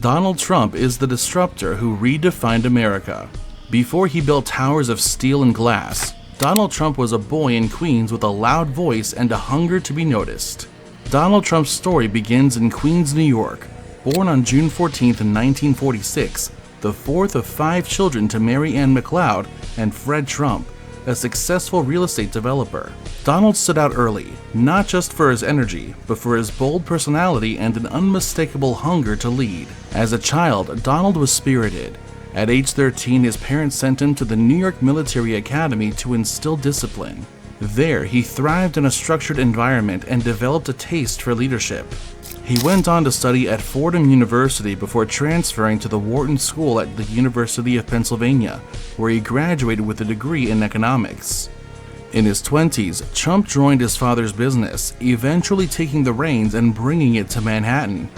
Donald Trump is the disruptor who redefined America. Before he built towers of steel and glass, Donald Trump was a boy in Queens with a loud voice and a hunger to be noticed. Donald Trump's story begins in Queens, New York. Born on June 14, 1946, the fourth of 5 children to Mary Ann McLeod and Fred Trump, a successful real estate developer. Donald stood out early, not just for his energy, but for his bold personality and an unmistakable hunger to lead. As a child, Donald was spirited. At age 13, his parents sent him to the New York Military Academy to instill discipline. There, he thrived in a structured environment and developed a taste for leadership. He went on to study at Fordham University before transferring to the Wharton School at the University of Pennsylvania, where he graduated with a degree in economics. In his 20s, Trump joined his father's business, eventually taking the reins and bringing it to Manhattan.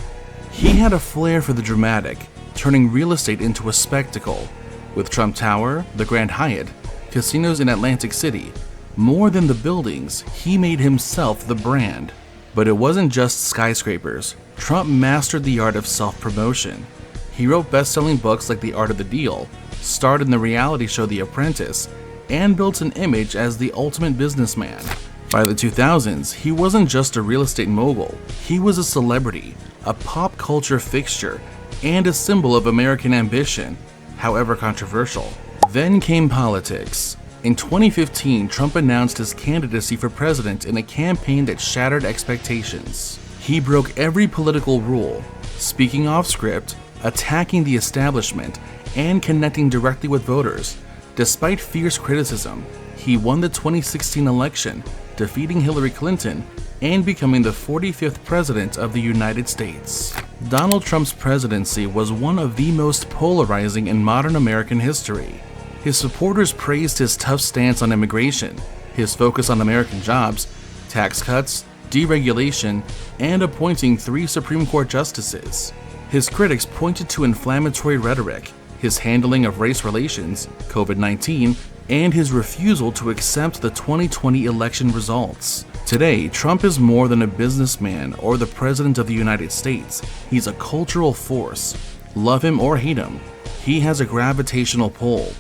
He had a flair for the dramatic, turning real estate into a spectacle. With Trump Tower, the Grand Hyatt, casinos in Atlantic City, more than the buildings, he made himself the brand. But it wasn't just skyscrapers. Trump mastered the art of self-promotion. He wrote best-selling books like The Art of the Deal, starred in the reality show The Apprentice, and built an image as the ultimate businessman. By the 2000s, he wasn't just a real estate mogul. He was a celebrity, a pop culture fixture, and a symbol of American ambition, however controversial. Then came politics. In 2015, Trump announced his candidacy for president in a campaign that shattered expectations. He broke every political rule, speaking off script, attacking the establishment, and connecting directly with voters. Despite fierce criticism, he won the 2016 election, defeating Hillary Clinton and becoming the 45th president of the United States. Donald Trump's presidency was one of the most polarizing in modern American history. His supporters praised his tough stance on immigration, his focus on American jobs, tax cuts, deregulation, and appointing 3 Supreme Court justices. His critics pointed to inflammatory rhetoric, his handling of race relations, COVID-19, and his refusal to accept the 2020 election results. Today, Trump is more than a businessman or the president of the United States. He's a cultural force. Love him or hate him, he has a gravitational pull.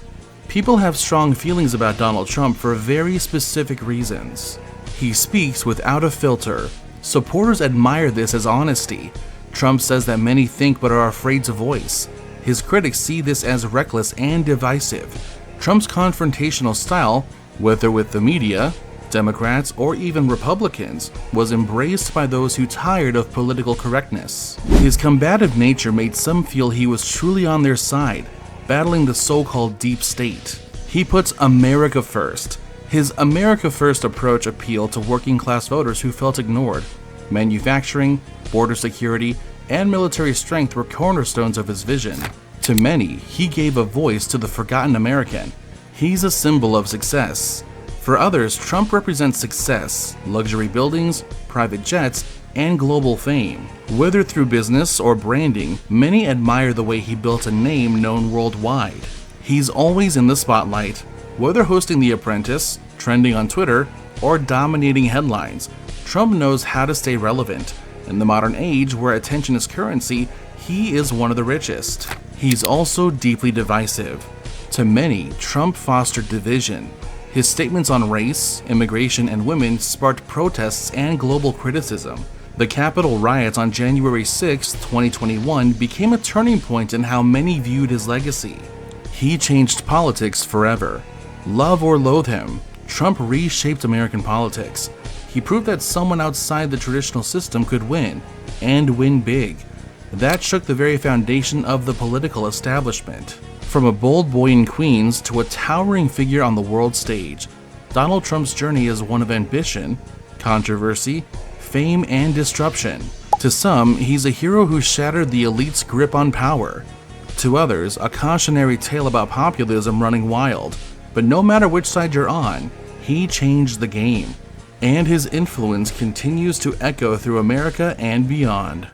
People have strong feelings about Donald Trump for very specific reasons. He speaks without a filter. Supporters admire this as honesty. Trump says that many think but are afraid to voice. His critics see this as reckless and divisive. Trump's confrontational style, whether with the media, Democrats, or even Republicans, was embraced by those who tired of political correctness. His combative nature made some feel he was truly on their side, battling the so-called deep state. He puts America first. His America First approach appealed to working-class voters who felt ignored. Manufacturing, border security, and military strength were cornerstones of his vision. To many, he gave a voice to the forgotten American. He's a symbol of success. For others, Trump represents success, luxury buildings, private jets, and global fame. Whether through business or branding, many admire the way he built a name known worldwide. He's always in the spotlight. Whether hosting The Apprentice, trending on Twitter, or dominating headlines, Trump knows how to stay relevant. In the modern age where attention is currency, he is one of the richest. He's also deeply divisive. To many, Trump fostered division. His statements on race, immigration, and women sparked protests and global criticism. The Capitol riots on January 6, 2021 became a turning point in how many viewed his legacy. He changed politics forever. Love or loathe him, Trump reshaped American politics. He proved that someone outside the traditional system could win, and win big. That shook the very foundation of the political establishment. From a bold boy in Queens to a towering figure on the world stage, Donald Trump's journey is one of ambition, controversy, fame, and disruption. To some, he's a hero who shattered the elite's grip on power. To others, a cautionary tale about populism running wild. But no matter which side you're on, he changed the game. And his influence continues to echo through America and beyond.